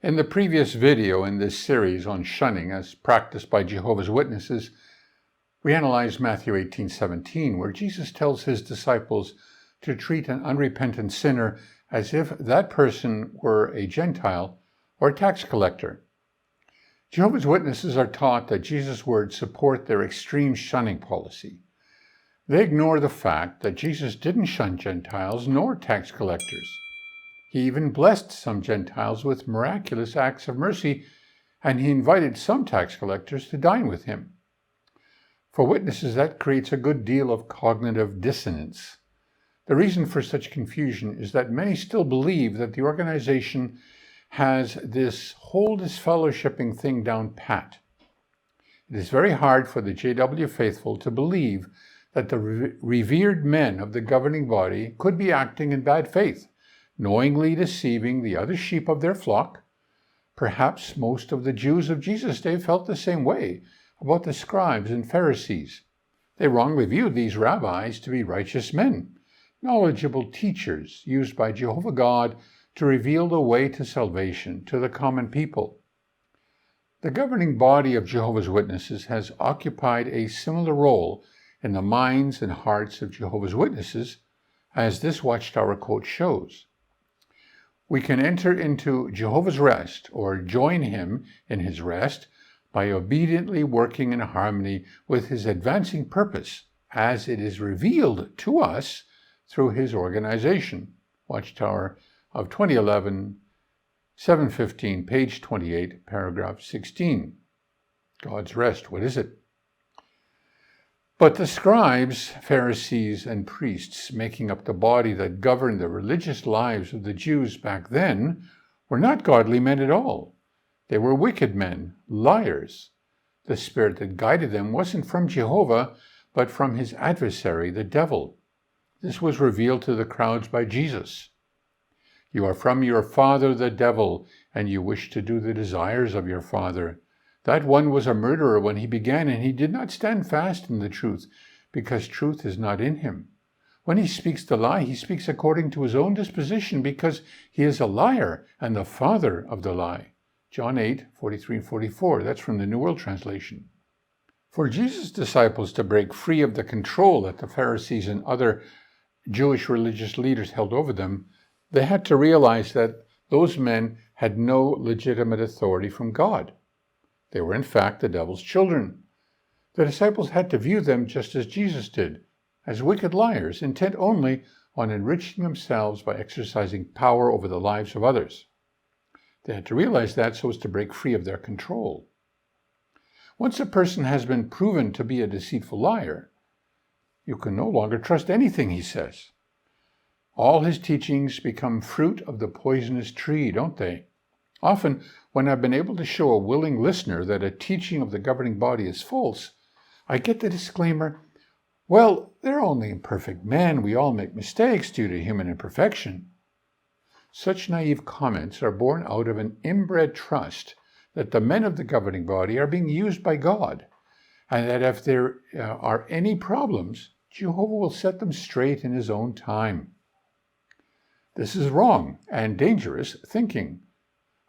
In the previous video in this series on shunning as practiced by Jehovah's Witnesses, we analyzed Matthew 18:17, where Jesus tells his disciples to treat an unrepentant sinner as if that person were a Gentile or a tax collector. Jehovah's Witnesses are taught that Jesus' words support their extreme shunning policy. They ignore the fact that Jesus didn't shun Gentiles nor tax collectors. He even blessed some Gentiles with miraculous acts of mercy, and he invited some tax collectors to dine with him. For witnesses, that creates a good deal of cognitive dissonance. The reason for such confusion is that many still believe that the organization has this whole disfellowshipping thing down pat. It is very hard for the JW faithful to believe that the revered men of the governing body could be acting in bad faith, knowingly deceiving the other sheep of their flock. Perhaps most of the Jews of Jesus' day felt the same way about the scribes and Pharisees. They wrongly viewed these rabbis to be righteous men, knowledgeable teachers used by Jehovah God to reveal the way to salvation to the common people. The governing body of Jehovah's Witnesses has occupied a similar role in the minds and hearts of Jehovah's Witnesses, as this Watchtower quote shows. We can enter into Jehovah's rest or join him in his rest by obediently working in harmony with his advancing purpose as it is revealed to us through his organization. Watchtower of 2011, 715, page 28, paragraph 16. God's rest, what is it? But the scribes, Pharisees, and priests making up the body that governed the religious lives of the Jews back then were not godly men at all. They were wicked men, liars. The spirit that guided them wasn't from Jehovah, but from his adversary, the devil. This was revealed to the crowds by Jesus. You are from your father, the devil, and you wish to do the desires of your father. That one was a murderer when he began, and he did not stand fast in the truth, because truth is not in him. When he speaks the lie, he speaks according to his own disposition, because he is a liar and the father of the lie. John 8:43 and 44. That's from the New World Translation. For Jesus' disciples to break free of the control that the Pharisees and other Jewish religious leaders held over them, they had to realize that those men had no legitimate authority from God. They were in fact the devil's children. The disciples had to view them just as Jesus did, as wicked liars, intent only on enriching themselves by exercising power over the lives of others. They had to realize that so as to break free of their control. Once a person has been proven to be a deceitful liar, you can no longer trust anything he says. All his teachings become fruit of the poisonous tree, don't they? Often, when I've been able to show a willing listener that a teaching of the governing body is false, I get the disclaimer, well, they're only imperfect men. We all make mistakes due to human imperfection. Such naive comments are born out of an inbred trust that the men of the governing body are being used by God, and that if there are any problems, Jehovah will set them straight in his own time. This is wrong and dangerous thinking.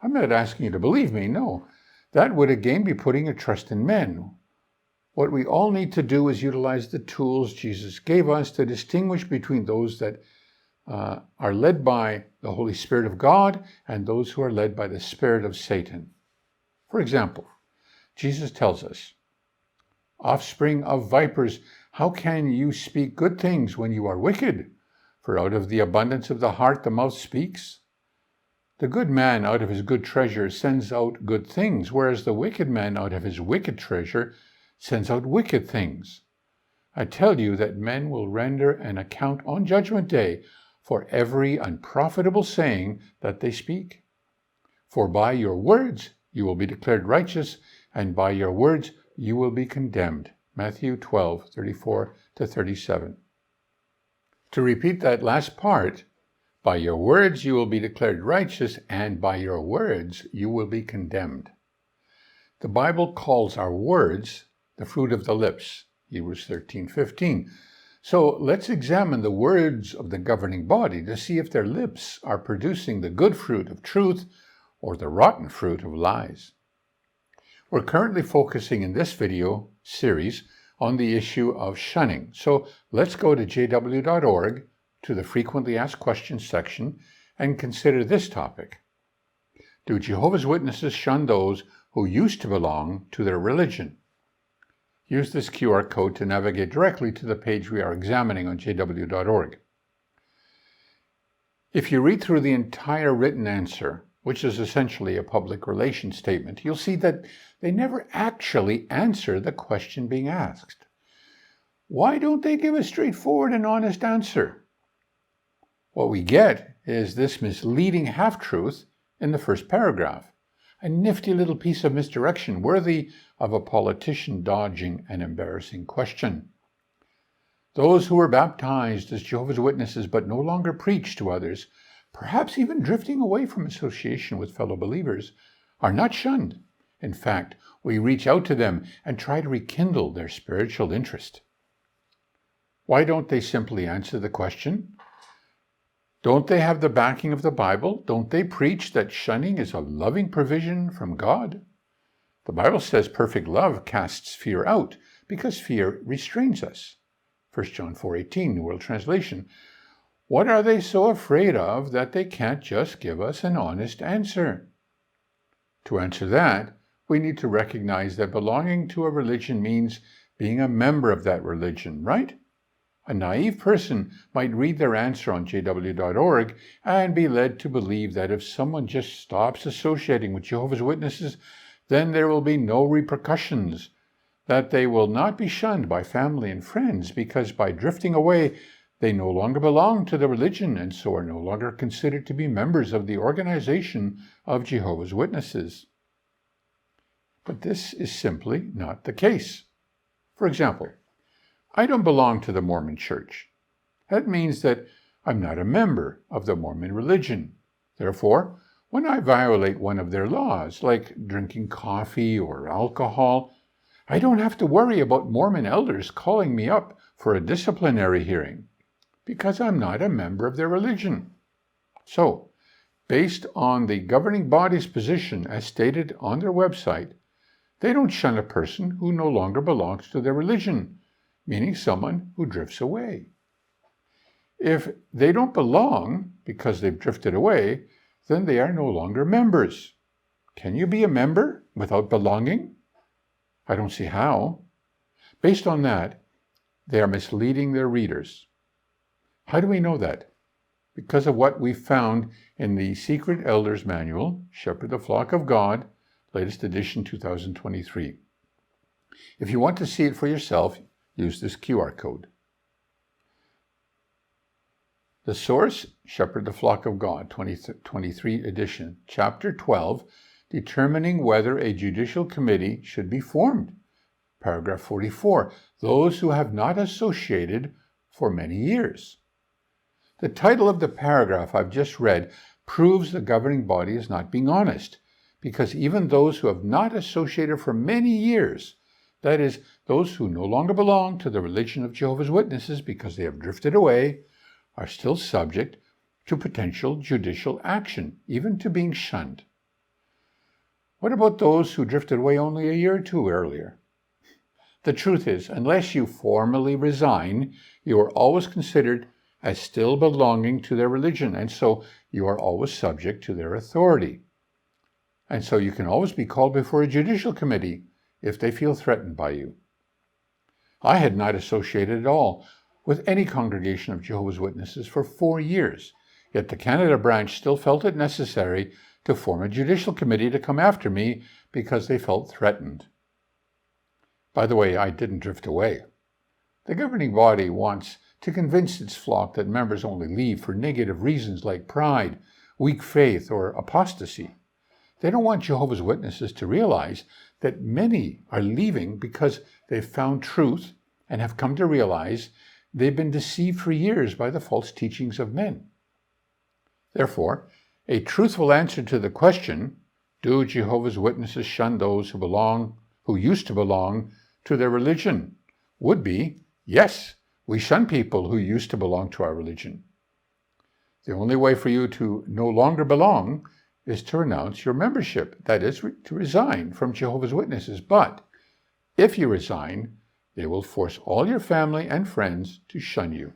I'm not asking you to believe me, no. That would again be putting your trust in men. What we all need to do is utilize the tools Jesus gave us to distinguish between those that are led by the Holy Spirit of God and those who are led by the spirit of Satan. For example, Jesus tells us, offspring of vipers, how can you speak good things when you are wicked? For out of the abundance of the heart the mouth speaks. The good man out of his good treasure sends out good things, whereas the wicked man out of his wicked treasure sends out wicked things. I tell you that men will render an account on Judgment Day for every unprofitable saying that they speak. For by your words you will be declared righteous, and by your words you will be condemned. Matthew 12:34-37. To repeat that last part, by your words you will be declared righteous, and by your words you will be condemned. The Bible calls our words the fruit of the lips, Hebrews 13:15. So let's examine the words of the governing body to see if their lips are producing the good fruit of truth or the rotten fruit of lies. We're currently focusing in this video series on the issue of shunning. So let's go to jw.org to the Frequently Asked Questions section and consider this topic. Do Jehovah's Witnesses shun those who used to belong to their religion? Use this QR code to navigate directly to the page we are examining on jw.org. If you read through the entire written answer, which is essentially a public relations statement, you'll see that they never actually answer the question being asked. Why don't they give a straightforward and honest answer? What we get is this misleading half-truth in the first paragraph, a nifty little piece of misdirection worthy of a politician dodging an embarrassing question. Those who were baptized as Jehovah's Witnesses but no longer preach to others, perhaps even drifting away from association with fellow believers, are not shunned. In fact, we reach out to them and try to rekindle their spiritual interest. Why don't they simply answer the question? Don't they have the backing of the Bible? Don't they preach that shunning is a loving provision from God? The Bible says perfect love casts fear out because fear restrains us. 1 John 4:18, New World Translation. What are they so afraid of that they can't just give us an honest answer? To answer that, we need to recognize that belonging to a religion means being a member of that religion, right? A naive person might read their answer on jw.org and be led to believe that if someone just stops associating with Jehovah's Witnesses, then there will be no repercussions, that they will not be shunned by family and friends because by drifting away, they no longer belong to the religion and so are no longer considered to be members of the organization of Jehovah's Witnesses. But this is simply not the case. For example, I don't belong to the Mormon Church. That means that I'm not a member of the Mormon religion. Therefore, when I violate one of their laws, like drinking coffee or alcohol, I don't have to worry about Mormon elders calling me up for a disciplinary hearing, because I'm not a member of their religion. So, based on the governing body's position as stated on their website, they don't shun a person who no longer belongs to their religion, meaning someone who drifts away. If they don't belong because they've drifted away, then they are no longer members. Can you be a member without belonging? I don't see how. Based on that, they are misleading their readers. How do we know that? Because of what we found in the Secret Elders Manual, Shepherd the Flock of God, latest edition 2023. If you want to see it for yourself, use this QR code. The source, Shepherd the Flock of God, 2023 edition, Chapter 12, Determining Whether a Judicial Committee Should be Formed. Paragraph 44, Those who have not associated for many years. The title of the paragraph I've just read proves the governing body is not being honest, because even those who have not associated for many years, that is, those who no longer belong to the religion of Jehovah's Witnesses because they have drifted away, are still subject to potential judicial action, even to being shunned. What about those who drifted away only a year or two earlier? The truth is, unless you formally resign, you are always considered as still belonging to their religion, and so you are always subject to their authority. And so you can always be called before a judicial committee if they feel threatened by you. I had not associated at all with any congregation of Jehovah's Witnesses for 4 years, yet the Canada branch still felt it necessary to form a judicial committee to come after me because they felt threatened. By the way, I didn't drift away. The governing body wants to convince its flock that members only leave for negative reasons like pride, weak faith, or apostasy. They don't want Jehovah's Witnesses to realize that many are leaving because they've found truth and have come to realize they've been deceived for years by the false teachings of men. Therefore, a truthful answer to the question, do Jehovah's Witnesses shun those who used to belong to their religion, would be, yes, we shun people who used to belong to our religion. The only way for you to no longer belong is to renounce your membership, that is, to resign from Jehovah's Witnesses. But if you resign, they will force all your family and friends to shun you.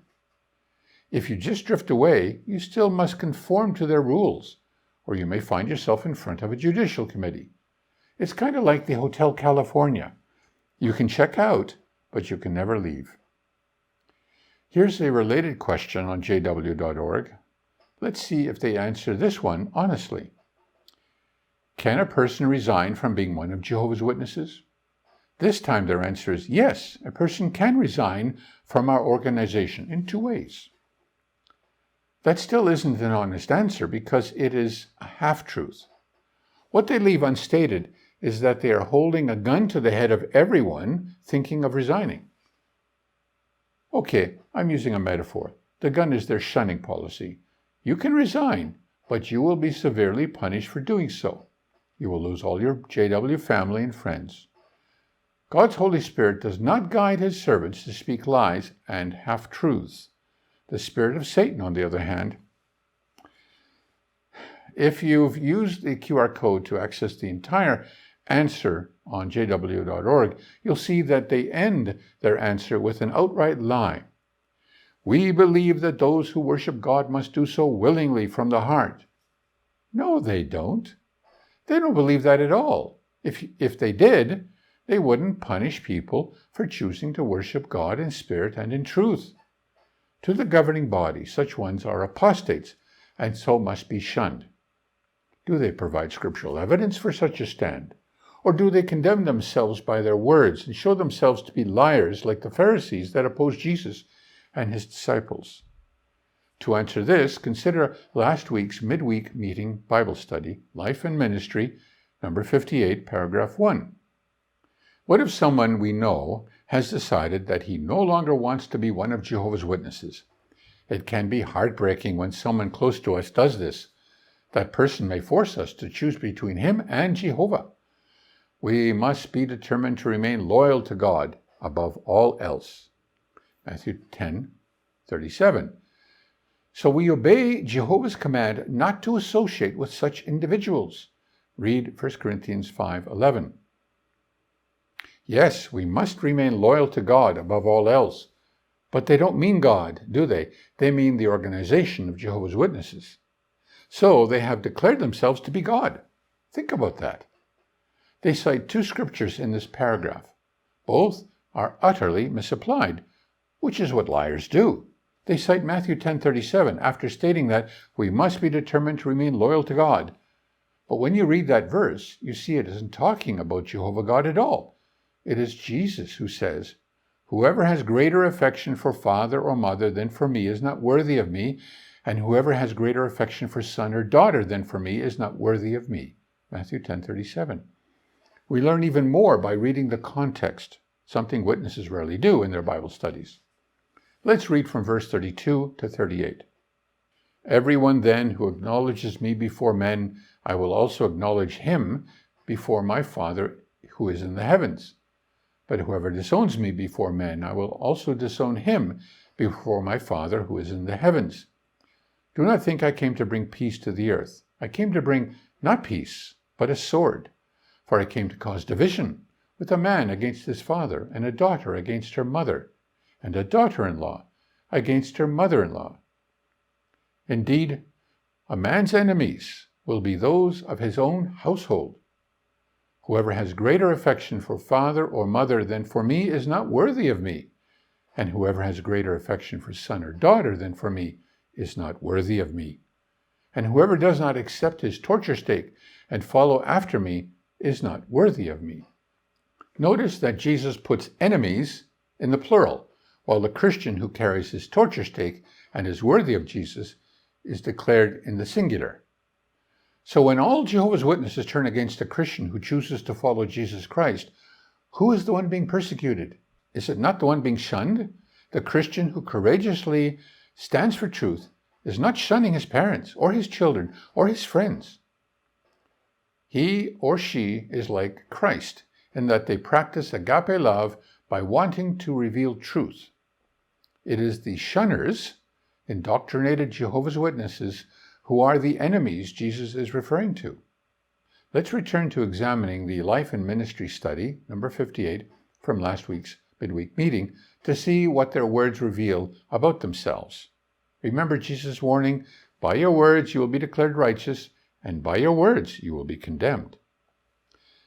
If you just drift away, you still must conform to their rules, or you may find yourself in front of a judicial committee. It's kind of like the Hotel California. You can check out, but you can never leave. Here's a related question on jw.org. Let's see if they answer this one honestly. Can a person resign from being one of Jehovah's Witnesses? This time their answer is yes, a person can resign from our organization in 2 ways. That still isn't an honest answer because it is a half-truth. What they leave unstated is that they are holding a gun to the head of everyone thinking of resigning. Okay, I'm using a metaphor. The gun is their shunning policy. You can resign, but you will be severely punished for doing so. You will lose all your JW family and friends. God's Holy Spirit does not guide his servants to speak lies and half-truths. The spirit of Satan, on the other hand, if you've used the QR code to access the entire answer on jw.org, you'll see that they end their answer with an outright lie. We believe that those who worship God must do so willingly from the heart. No, they don't. They don't believe that at all. If they did, they wouldn't punish people for choosing to worship God in spirit and in truth. To the governing body, such ones are apostates, and so must be shunned. Do they provide scriptural evidence for such a stand? Or do they condemn themselves by their words and show themselves to be liars like the Pharisees that opposed Jesus and his disciples? To answer this, consider last week's midweek meeting Bible study, Life and Ministry, number 58, paragraph 1. What if someone we know has decided that he no longer wants to be one of Jehovah's Witnesses? It can be heartbreaking when someone close to us does this. That person may force us to choose between him and Jehovah. We must be determined to remain loyal to God above all else. Matthew 10:37. So we obey Jehovah's command not to associate with such individuals. Read 1 Corinthians 5:11. Yes, we must remain loyal to God above all else. But they don't mean God, do they? They mean the organization of Jehovah's Witnesses. So they have declared themselves to be God. Think about that. They cite 2 scriptures in this paragraph. Both are utterly misapplied, which is what liars do. They cite Matthew 10:37 after stating that we must be determined to remain loyal to God. But when you read that verse, you see it isn't talking about Jehovah God at all. It is Jesus who says, "Whoever has greater affection for father or mother than for me is not worthy of me, and whoever has greater affection for son or daughter than for me is not worthy of me." Matthew 10:37. We learn even more by reading the context, something witnesses rarely do in their Bible studies. Let's read from verse 32 to 38. Everyone then who acknowledges me before men, I will also acknowledge him before my Father who is in the heavens. But whoever disowns me before men, I will also disown him before my Father who is in the heavens. Do not think I came to bring peace to the earth. I came to bring not peace, but a sword. For I came to cause division, with a man against his father, and a daughter against her mother, and a daughter-in-law against her mother-in-law. Indeed, a man's enemies will be those of his own household. Whoever has greater affection for father or mother than for me is not worthy of me, and whoever has greater affection for son or daughter than for me is not worthy of me. And whoever does not accept his torture stake and follow after me is not worthy of me. Notice that Jesus puts enemies in the plural, while the Christian who carries his torture stake and is worthy of Jesus is declared in the singular. So when all Jehovah's Witnesses turn against a Christian who chooses to follow Jesus Christ, who is the one being persecuted? Is it not the one being shunned? The Christian who courageously stands for truth is not shunning his parents or his children or his friends. He or she is like Christ in that they practice agape love by wanting to reveal truth. It is the shunners, indoctrinated Jehovah's Witnesses, who are the enemies Jesus is referring to. Let's return to examining the Life and Ministry Study, number 58, from last week's midweek meeting, to see what their words reveal about themselves. Remember Jesus' warning, by your words you will be declared righteous, and by your words you will be condemned.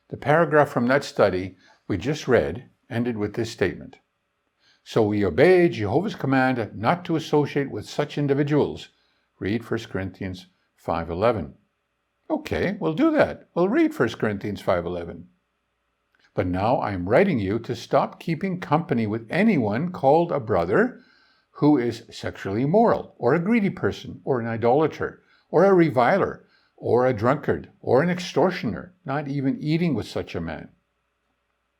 The paragraph from that study we just read ended with this statement. So we obey Jehovah's command not to associate with such individuals. Read 1 Corinthians 5:11. Okay, we'll do that. We'll read 1 Corinthians 5:11. But now I'm writing you to stop keeping company with anyone called a brother who is sexually immoral, or a greedy person, or an idolater, or a reviler, or a drunkard, or an extortioner, not even eating with such a man.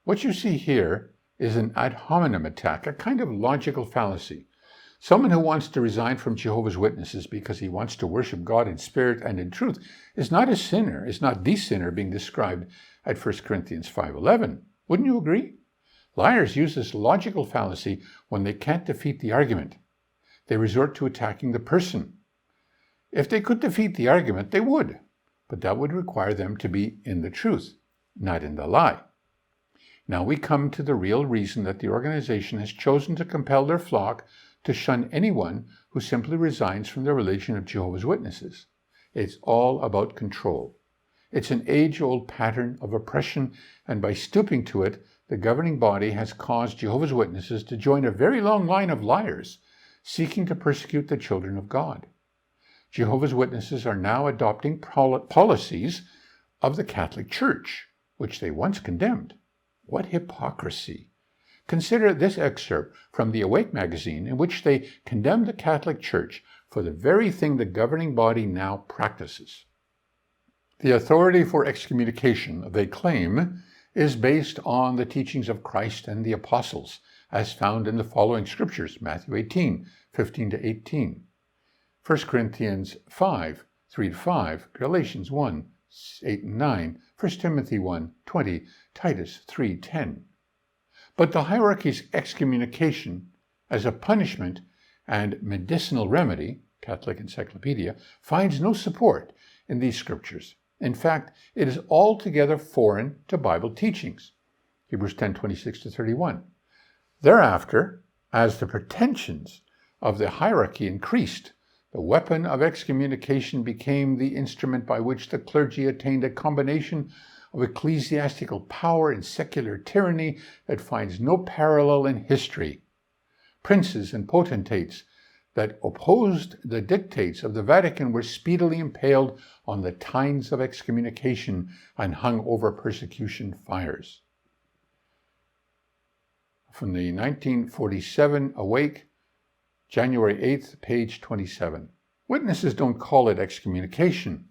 What you see here is an ad hominem attack, a kind of logical fallacy. Someone who wants to resign from Jehovah's Witnesses because he wants to worship God in spirit and in truth is not a sinner, is not the sinner being described at 1 Corinthians 5:11. Wouldn't you agree? Liars use this logical fallacy when they can't defeat the argument. They resort to attacking the person. If they could defeat the argument, they would, but that would require them to be in the truth, not in the lie. Now we come to the real reason that the organization has chosen to compel their flock to shun anyone who simply resigns from the religion of Jehovah's Witnesses. It's all about control. It's an age-old pattern of oppression, and by stooping to it, the governing body has caused Jehovah's Witnesses to join a very long line of liars seeking to persecute the children of God. Jehovah's Witnesses are now adopting policies of the Catholic Church, which they once condemned. What hypocrisy! Consider this excerpt from the Awake magazine in which they condemn the Catholic Church for the very thing the governing body now practices. The authority for excommunication, they claim, is based on the teachings of Christ and the apostles, as found in the following scriptures, Matthew 18:15-18, 1 Corinthians 5:3-5, Galatians 1:8-9, 1 Timothy 1:20, Titus 3:10. But the hierarchy's excommunication as a punishment and medicinal remedy, Catholic Encyclopedia, finds no support in these scriptures. In fact, it is altogether foreign to Bible teachings, Hebrews 10:26-31. Thereafter, as the pretensions of the hierarchy increased, the weapon of excommunication became the instrument by which the clergy attained a combination of ecclesiastical power and secular tyranny that finds no parallel in history. Princes and potentates that opposed the dictates of the Vatican were speedily impaled on the tines of excommunication and hung over persecution fires. From the 1947 Awake, January 8th, page 27. Witnesses don't call it excommunication.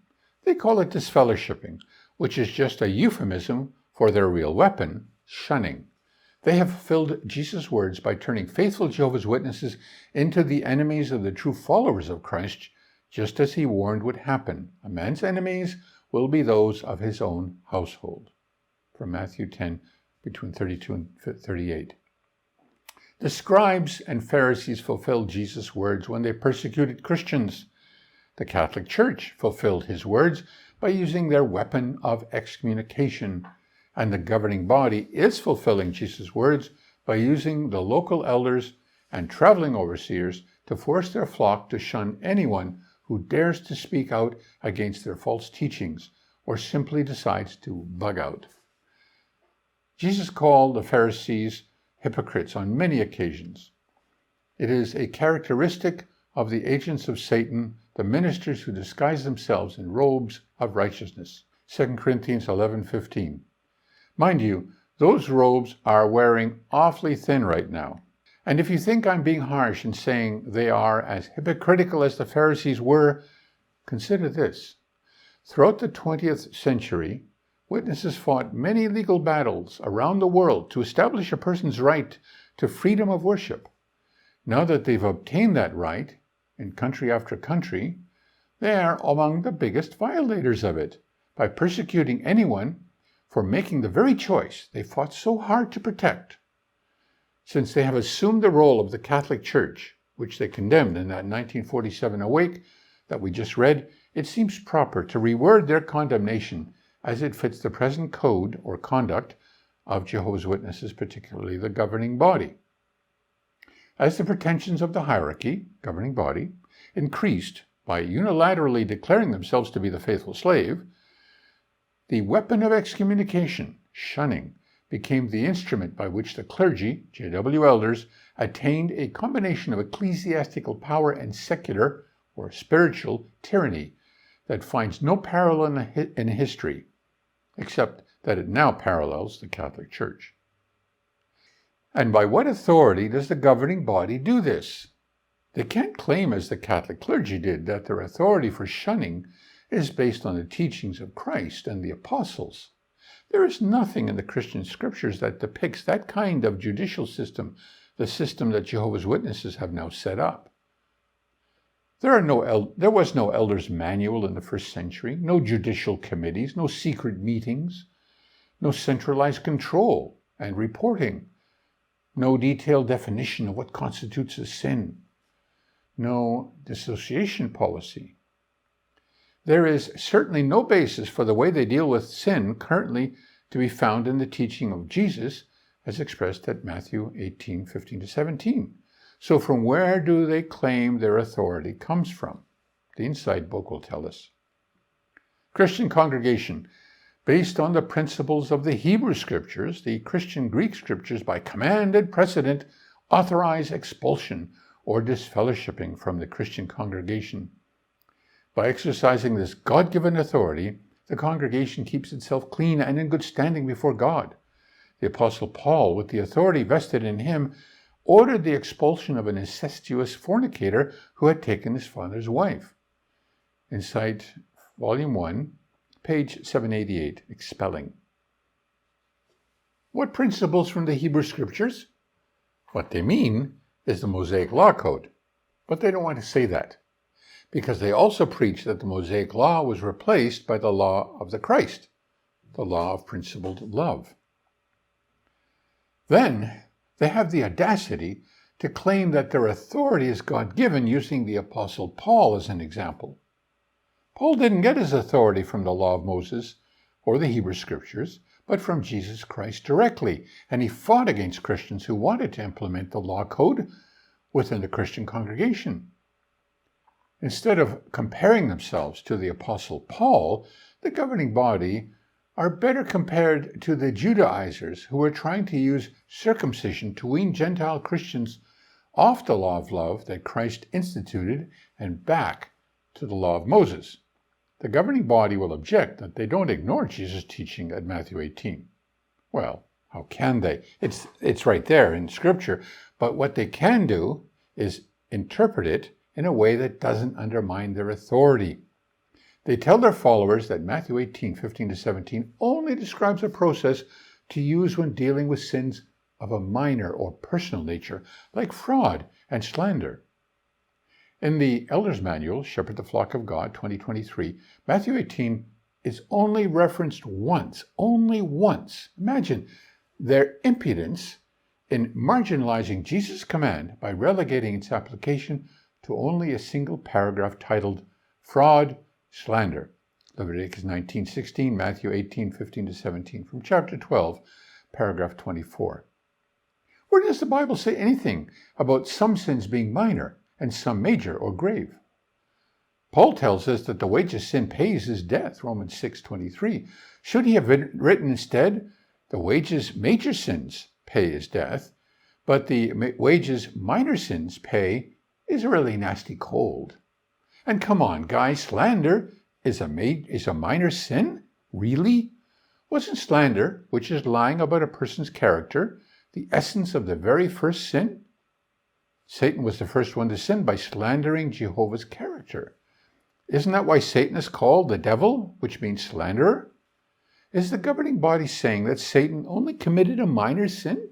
They call it disfellowshipping, which is just a euphemism for their real weapon, shunning. They have fulfilled Jesus' words by turning faithful Jehovah's Witnesses into the enemies of the true followers of Christ, just as he warned would happen. A man's enemies will be those of his own household. From Matthew 10, between 32 and 38. The scribes and Pharisees fulfilled Jesus' words when they persecuted Christians. The Catholic Church fulfilled his words by using their weapon of excommunication, and the governing body is fulfilling Jesus' words by using the local elders and traveling overseers to force their flock to shun anyone who dares to speak out against their false teachings or simply decides to bug out. Jesus called the Pharisees hypocrites on many occasions. It is a characteristic of the agents of Satan, the ministers who disguise themselves in robes of righteousness. 2 Corinthians 11:15. Mind you, those robes are wearing awfully thin right now. And if you think I'm being harsh in saying they are as hypocritical as the Pharisees were, consider this. Throughout the 20th century, witnesses fought many legal battles around the world to establish a person's right to freedom of worship. Now that they've obtained that right in country after country, they are among the biggest violators of it by persecuting anyone for making the very choice they fought so hard to protect. Since they have assumed the role of the Catholic Church, which they condemned in that 1947 Awake, that we just read, it seems proper to reword their condemnation as it fits the present code or conduct of Jehovah's Witnesses, particularly the governing body. As the pretensions of the hierarchy, governing body, increased by unilaterally declaring themselves to be the faithful slave, the weapon of excommunication, shunning, became the instrument by which the clergy, JW elders, attained a combination of ecclesiastical power and secular or spiritual tyranny that finds no parallel in history, except that it now parallels the Catholic Church. And by what authority does the governing body do this? They can't claim, as the Catholic clergy did, that their authority for shunning is based on the teachings of Christ and the apostles. There is nothing in the Christian scriptures that depicts that kind of judicial system, the system that Jehovah's Witnesses have now set up. There was no elder's manual in the first century, no judicial committees, no secret meetings, no centralized control and reporting, no detailed definition of what constitutes a sin, no dissociation policy. There is certainly no basis for the way they deal with sin currently to be found in the teaching of Jesus as expressed at Matthew 18:15-17. So from where do they claim their authority comes from? The Inside Book will tell us. Christian congregation, based on the principles of the Hebrew Scriptures, the Christian Greek Scriptures by commanded precedent authorize expulsion or disfellowshipping from the Christian congregation. By exercising this God-given authority, the congregation keeps itself clean and in good standing before God. The Apostle Paul, with the authority vested in him, ordered the expulsion of an incestuous fornicator who had taken his father's wife. Inside Volume 1, page 788, Expelling. What principles from the Hebrew Scriptures? What they mean is the Mosaic Law Code, but they don't want to say that, because they also preach that the Mosaic Law was replaced by the law of the Christ, the law of principled love. Then they have the audacity to claim that their authority is God-given, using the Apostle Paul as an example. Paul didn't get his authority from the law of Moses or the Hebrew Scriptures, but from Jesus Christ directly, and he fought against Christians who wanted to implement the law code within the Christian congregation. Instead of comparing themselves to the Apostle Paul, the governing body are better compared to the Judaizers who were trying to use circumcision to wean Gentile Christians off the law of love that Christ instituted and back to the law of Moses. The governing body will object that they don't ignore Jesus' teaching at Matthew 18. Well, how can they? It's right there in Scripture, but what they can do is interpret it in a way that doesn't undermine their authority. They tell their followers that Matthew 18:15-17 only describes a process to use when dealing with sins of a minor or personal nature, like fraud and slander. In the Elder's Manual, Shepherd the Flock of God, 2023, Matthew 18 is only referenced once, only once. Imagine their impudence in marginalizing Jesus' command by relegating its application to only a single paragraph titled Fraud, Slander. Leviticus 19:16, Matthew 18:15-17, from chapter 12, paragraph 24. Where does the Bible say anything about some sins being minor and some major or grave? Paul tells us that the wage of sin pays is death, Romans 6:23. Should he have written instead, the wages major sins pay is death, but the wages minor sins pay is really nasty cold. And come on, guys, slander is a minor sin? Really? Wasn't slander, which is lying about a person's character, the essence of the very first sin? Satan was the first one to sin by slandering Jehovah's character. Isn't that why Satan is called the devil, which means slanderer? Is the governing body saying that Satan only committed a minor sin?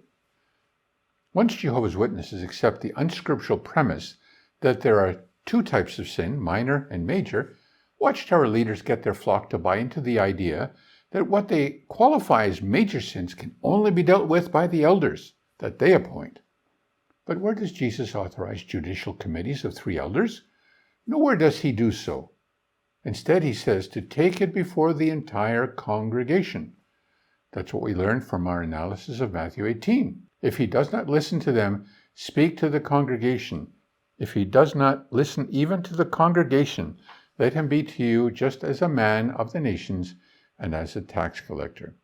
Once Jehovah's Witnesses accept the unscriptural premise that there are two types of sin, minor and major, Watchtower leaders get their flock to buy into the idea that what they qualify as major sins can only be dealt with by the elders that they appoint. But where does Jesus authorize judicial committees of 3 elders? Nowhere does he do so. Instead, he says to take it before the entire congregation. That's what we learned from our analysis of Matthew 18. If he does not listen to them, speak to the congregation. If he does not listen even to the congregation, let him be to you just as a man of the nations and as a tax collector.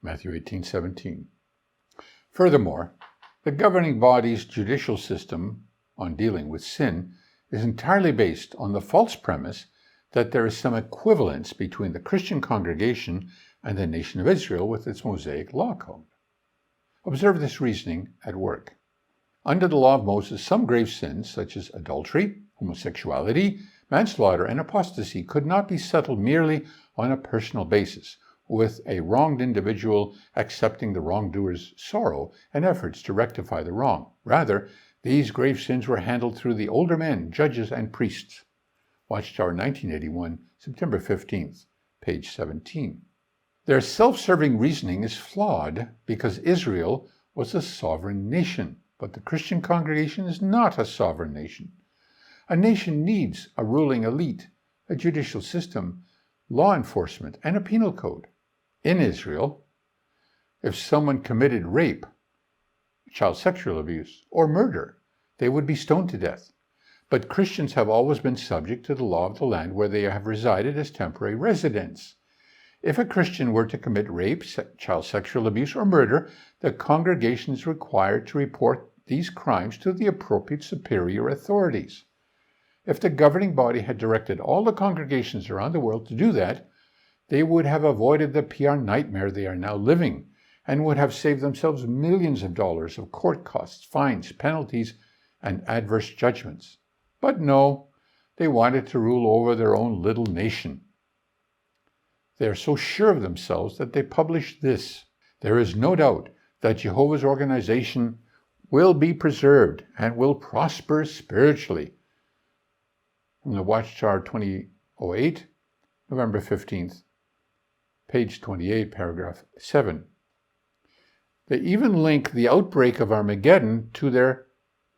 Matthew 18:17. Furthermore, the governing body's judicial system on dealing with sin is entirely based on the false premise that there is some equivalence between the Christian congregation and the nation of Israel with its Mosaic law code. Observe this reasoning at work. Under the law of Moses, some grave sins, such as adultery, homosexuality, manslaughter, and apostasy, could not be settled merely on a personal basis, with a wronged individual accepting the wrongdoer's sorrow and efforts to rectify the wrong. Rather, these grave sins were handled through the older men, judges, and priests. Watchtower 1981, September 15th, page 17. Their self-serving reasoning is flawed because Israel was a sovereign nation, but the Christian congregation is not a sovereign nation. A nation needs a ruling elite, a judicial system, law enforcement, and a penal code. In Israel, if someone committed rape, child sexual abuse, or murder, they would be stoned to death. But Christians have always been subject to the law of the land where they have resided as temporary residents. If a Christian were to commit rape, child sexual abuse, or murder, the congregation is required to report these crimes to the appropriate superior authorities. If the governing body had directed all the congregations around the world to do that, they would have avoided the PR nightmare they are now living and would have saved themselves millions of dollars of court costs, fines, penalties, and adverse judgments. But no, they wanted to rule over their own little nation. They are so sure of themselves that they publish this. There is no doubt that Jehovah's organization will be preserved and will prosper spiritually. From the Watchtower 2008, November 15th, page 28, paragraph 7. They even link the outbreak of Armageddon to their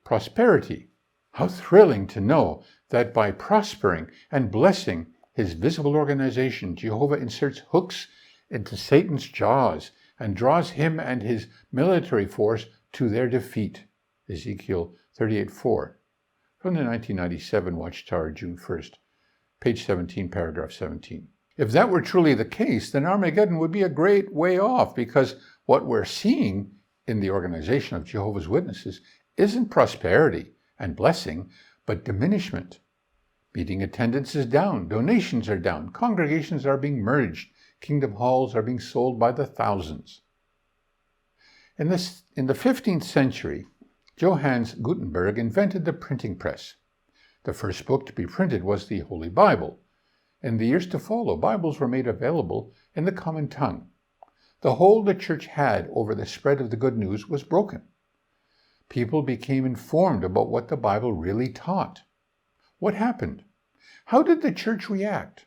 prosperity. How thrilling to know that by prospering and blessing his visible organization, Jehovah inserts hooks into Satan's jaws and draws him and his military force to their defeat. Ezekiel 38:4. From the 1997 Watchtower, June 1st, page 17, paragraph 17. If that were truly the case, then Armageddon would be a great way off, because what we're seeing in the organization of Jehovah's Witnesses isn't prosperity and blessing, but diminishment. Meeting attendance is down, donations are down, congregations are being merged, kingdom halls are being sold by the thousands. In the 15th century, Johannes Gutenberg invented the printing press. The first book to be printed was the Holy Bible. In the years to follow, Bibles were made available in the common tongue. The hold the church had over the spread of the good news was broken. People became informed about what the Bible really taught. What happened? How did the church react?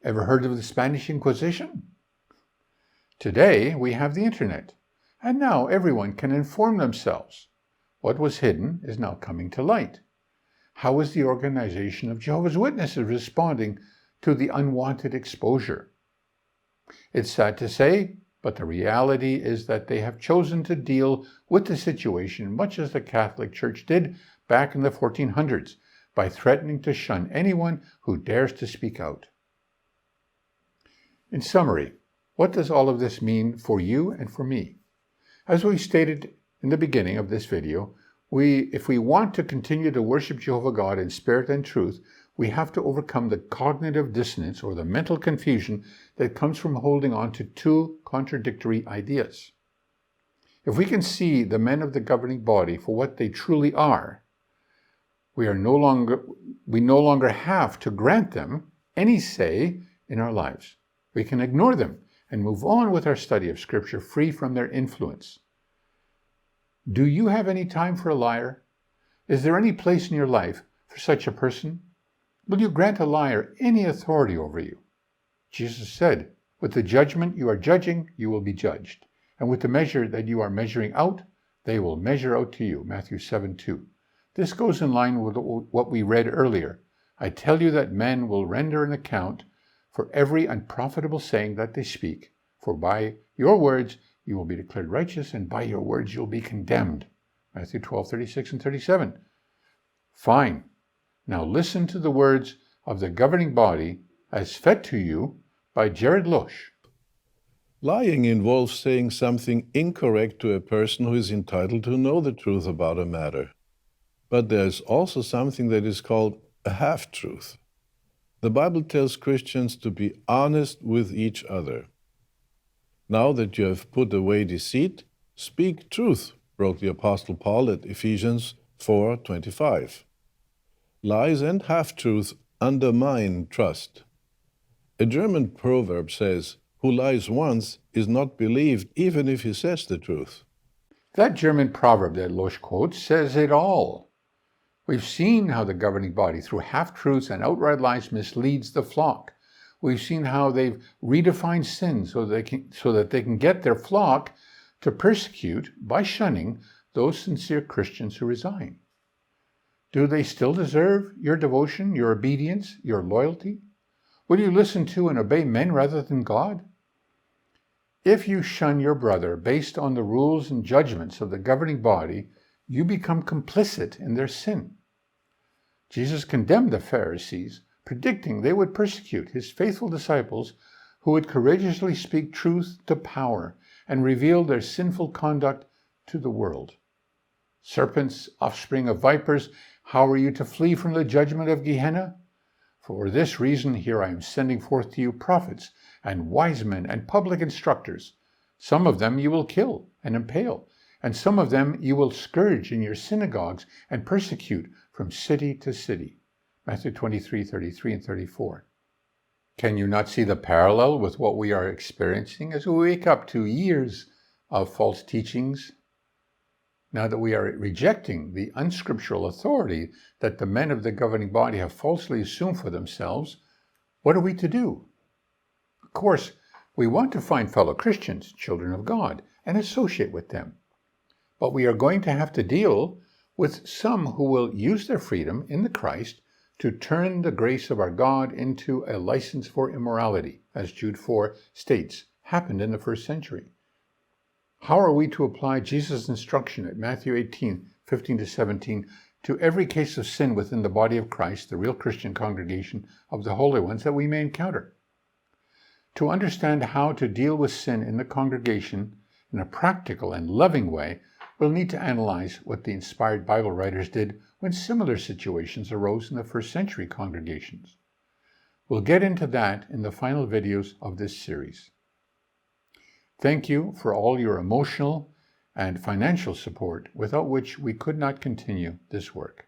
Ever heard of the Spanish Inquisition? Today, we have the internet, and now everyone can inform themselves. What was hidden is now coming to light. How is the organization of Jehovah's Witnesses responding to the unwanted exposure? It's sad to say, but the reality is that they have chosen to deal with the situation much as the Catholic Church did back in the 1400s, by threatening to shun anyone who dares to speak out. In summary, what does all of this mean for you and for me? As we stated in the beginning of this video, if we want to continue to worship Jehovah God in spirit and truth, we have to overcome the cognitive dissonance or the mental confusion that comes from holding on to two contradictory ideas. If we can see the men of the governing body for what they truly are, we no longer have to grant them any say in our lives. We can ignore them and move on with our study of Scripture free from their influence. Do you have any time for a liar? Is there any place in your life for such a person? Will you grant a liar any authority over you? Jesus said, with the judgment you are judging, you will be judged. And with the measure that you are measuring out, they will measure out to you. Matthew 7:2. This goes in line with what we read earlier. I tell you that men will render an account for every unprofitable saying that they speak. For by your words you will be declared righteous, and by your words you will be condemned. Matthew 12:36 and 37. Fine. Now listen to the words of the governing body as fed to you by Jared Loesch. Lying involves saying something incorrect to a person who is entitled to know the truth about a matter. But there is also something that is called a half-truth. The Bible tells Christians to be honest with each other. Now that you have put away deceit, speak truth, wrote the Apostle Paul at Ephesians 4:25. Lies and half-truths undermine trust. A German proverb says, "Who lies once is not believed even if he says the truth." That German proverb that Loesch quotes says it all. We've seen how the governing body, through half-truths and outright lies, misleads the flock. We've seen how they've redefined sin so that they can get their flock to persecute, by shunning, those sincere Christians who resign. Do they still deserve your devotion, your obedience, your loyalty? Will you listen to and obey men rather than God? If you shun your brother based on the rules and judgments of the governing body, you become complicit in their sin. Jesus condemned the Pharisees, predicting they would persecute his faithful disciples who would courageously speak truth to power and reveal their sinful conduct to the world. Serpents, offspring of vipers, how are you to flee from the judgment of Gehenna? For this reason, here I am sending forth to you prophets and wise men and public instructors. Some of them you will kill and impale, and some of them you will scourge in your synagogues and persecute from city to city. Matthew 23:33 and 34. Can you not see the parallel with what we are experiencing as we wake up to years of false teachings? Now that we are rejecting the unscriptural authority that the men of the governing body have falsely assumed for themselves, what are we to do? Of course, we want to find fellow Christians, children of God, and associate with them. But we are going to have to deal with some who will use their freedom in the Christ to turn the grace of our God into a license for immorality, as Jude 4 states, happened in the first century. How are we to apply Jesus' instruction at Matthew 18:15-17 to every case of sin within the body of Christ, the real Christian congregation of the holy ones that we may encounter? To understand how to deal with sin in the congregation in a practical and loving way, we'll need to analyze what the inspired Bible writers did when similar situations arose in the first century congregations. We'll get into that in the final videos of this series. Thank you for all your emotional and financial support, without which we could not continue this work.